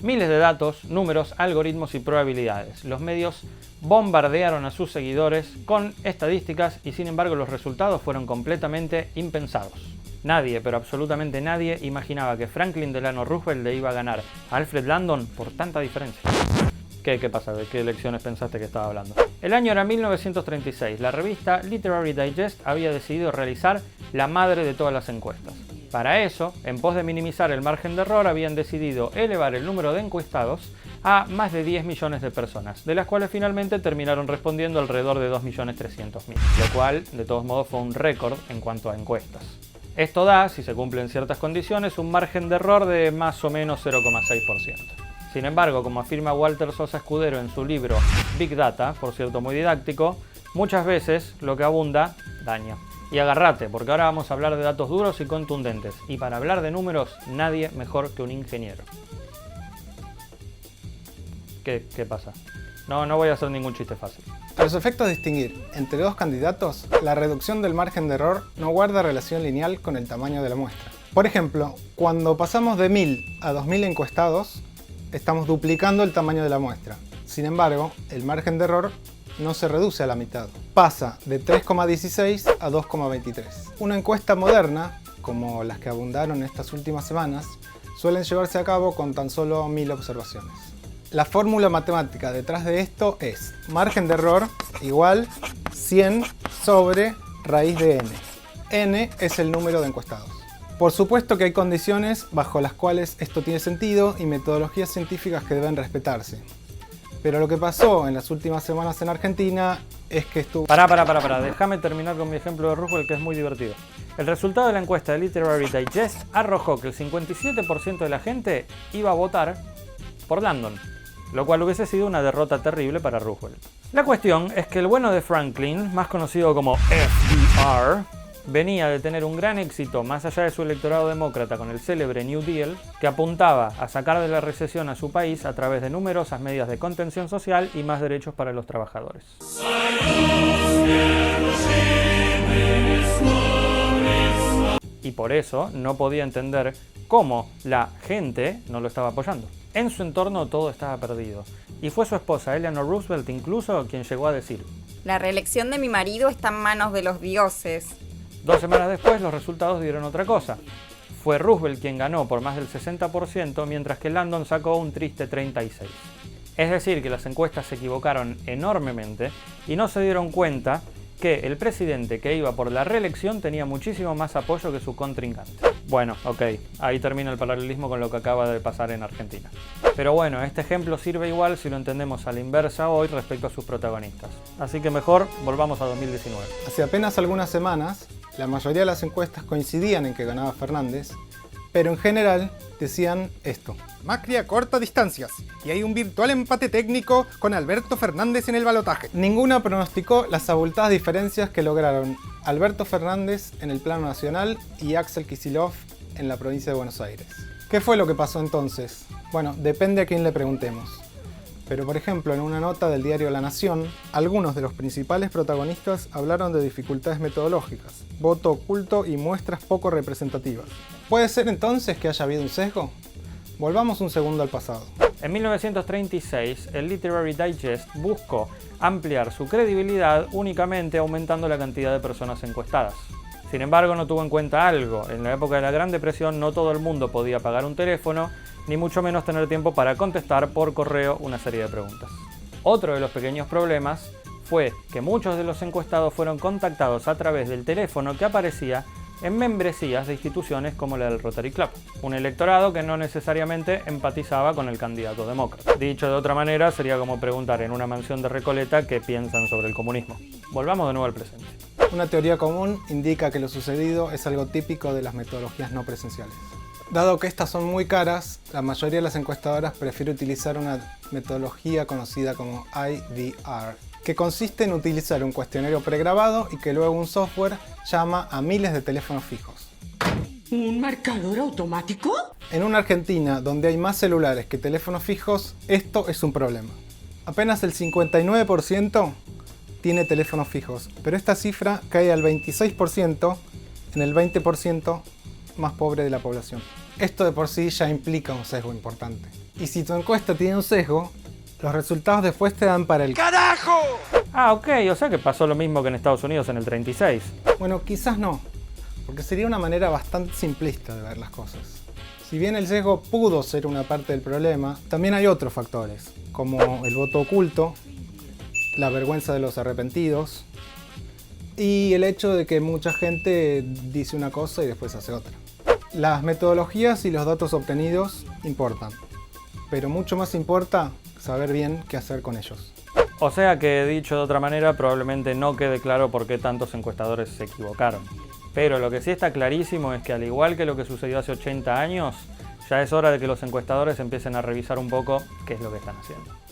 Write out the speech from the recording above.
Miles de datos, números, algoritmos y probabilidades. Los medios bombardearon a sus seguidores con estadísticas y sin embargo los resultados fueron completamente impensados. Nadie, pero absolutamente nadie, imaginaba que Franklin Delano Roosevelt le iba a ganar a Alfred Landon por tanta diferencia. ¿Qué pasa? ¿De qué elecciones pensaste que estaba hablando? El año era 1936. La revista Literary Digest había decidido realizar la madre de todas las encuestas. Para eso, en pos de minimizar el margen de error, habían decidido elevar el número de encuestados a más de 10 millones de personas, de las cuales finalmente terminaron respondiendo alrededor de 2.300.000, lo cual, de todos modos, fue un récord en cuanto a encuestas. Esto da, si se cumplen ciertas condiciones, un margen de error de más o menos 0,6%. Sin embargo, como afirma Walter Sosa Escudero en su libro Big Data, por cierto muy didáctico, muchas veces lo que abunda daña. Y agárrate, porque ahora vamos a hablar de datos duros y contundentes. Y para hablar de números, nadie mejor que un ingeniero. ¿Qué pasa? No voy a hacer ningún chiste fácil. A los efectos de distinguir entre dos candidatos, la reducción del margen de error no guarda relación lineal con el tamaño de la muestra. Por ejemplo, cuando pasamos de 1000 a 2000 encuestados, estamos duplicando el tamaño de la muestra. Sin embargo, el margen de error no se reduce a la mitad. Pasa de 3,16 a 2,23. Una encuesta moderna, como las que abundaron estas últimas semanas, suelen llevarse a cabo con tan solo 1000 observaciones. La fórmula matemática detrás de esto es margen de error igual 100 sobre raíz de n. N es el número de encuestados. Por supuesto que hay condiciones bajo las cuales esto tiene sentido y metodologías científicas que deben respetarse. Pero lo que pasó en las últimas semanas en Argentina es que estuvo... Pará, déjame terminar con mi ejemplo de Roosevelt, que es muy divertido. El resultado de la encuesta de Literary Digest arrojó que el 57% de la gente iba a votar por Landon, lo cual hubiese sido una derrota terrible para Roosevelt. La cuestión es que el bueno de Franklin, más conocido como FDR, venía de tener un gran éxito más allá de su electorado demócrata con el célebre New Deal, que apuntaba a sacar de la recesión a su país a través de numerosas medidas de contención social y más derechos para los trabajadores. Y por eso no podía entender cómo la gente no lo estaba apoyando. En su entorno todo estaba perdido. Y fue su esposa, Eleanor Roosevelt, incluso quien llegó a decir: la reelección de mi marido está en manos de los dioses. 2 semanas después los resultados dieron otra cosa. Fue Roosevelt quien ganó por más del 60%, mientras que Landon sacó un triste 36%. Es decir, que las encuestas se equivocaron enormemente y no se dieron cuenta que el presidente que iba por la reelección tenía muchísimo más apoyo que su contrincante. Bueno, ok, ahí termina el paralelismo con lo que acaba de pasar en Argentina. Pero bueno, este ejemplo sirve igual si lo entendemos a la inversa hoy respecto a sus protagonistas. Así que mejor volvamos a 2019. Hace apenas algunas semanas, la mayoría de las encuestas coincidían en que ganaba Fernández, pero en general decían esto: Macri a corta distancias, y hay un virtual empate técnico con Alberto Fernández en el balotaje. Ninguna pronosticó las abultadas diferencias que lograron Alberto Fernández en el plano nacional y Axel Kicillof en la provincia de Buenos Aires. ¿Qué fue lo que pasó entonces? Bueno, depende a quién le preguntemos. Pero por ejemplo, en una nota del diario La Nación, algunos de los principales protagonistas hablaron de dificultades metodológicas, voto oculto y muestras poco representativas. ¿Puede ser entonces que haya habido un sesgo? Volvamos un segundo al pasado. En 1936, el Literary Digest buscó ampliar su credibilidad únicamente aumentando la cantidad de personas encuestadas. Sin embargo, no tuvo en cuenta algo. En la época de la Gran Depresión no todo el mundo podía pagar un teléfono, ni mucho menos tener tiempo para contestar por correo una serie de preguntas. Otro de los pequeños problemas fue que muchos de los encuestados fueron contactados a través del teléfono que aparecía en membresías de instituciones como la del Rotary Club, un electorado que no necesariamente empatizaba con el candidato demócrata. Dicho de otra manera, sería como preguntar en una mansión de Recoleta qué piensan sobre el comunismo. Volvamos de nuevo al presente. Una teoría común indica que lo sucedido es algo típico de las metodologías no presenciales. Dado que estas son muy caras, la mayoría de las encuestadoras prefiere utilizar una metodología conocida como IVR, que consiste en utilizar un cuestionario pregrabado y que luego un software llama a miles de teléfonos fijos. ¿Un marcador automático? En una Argentina donde hay más celulares que teléfonos fijos, esto es un problema. Apenas el 59% tiene teléfonos fijos, pero esta cifra cae al 26% en el 20% más pobre de la población. Esto de por sí ya implica un sesgo importante. Y si tu encuesta tiene un sesgo, los resultados después te dan para el ¡Carajo! Ah, ok, o sea que pasó lo mismo que en Estados Unidos en el 36. Bueno, quizás no, porque sería una manera bastante simplista de ver las cosas. Si bien el sesgo pudo ser una parte del problema, también hay otros factores, como el voto oculto, la vergüenza de los arrepentidos y el hecho de que mucha gente dice una cosa y después hace otra. Las metodologías y los datos obtenidos importan, pero mucho más importa saber bien qué hacer con ellos. O sea que, dicho de otra manera, probablemente no quede claro por qué tantos encuestadores se equivocaron. Pero lo que sí está clarísimo es que, al igual que lo que sucedió hace 80 años, ya es hora de que los encuestadores empiecen a revisar un poco qué es lo que están haciendo.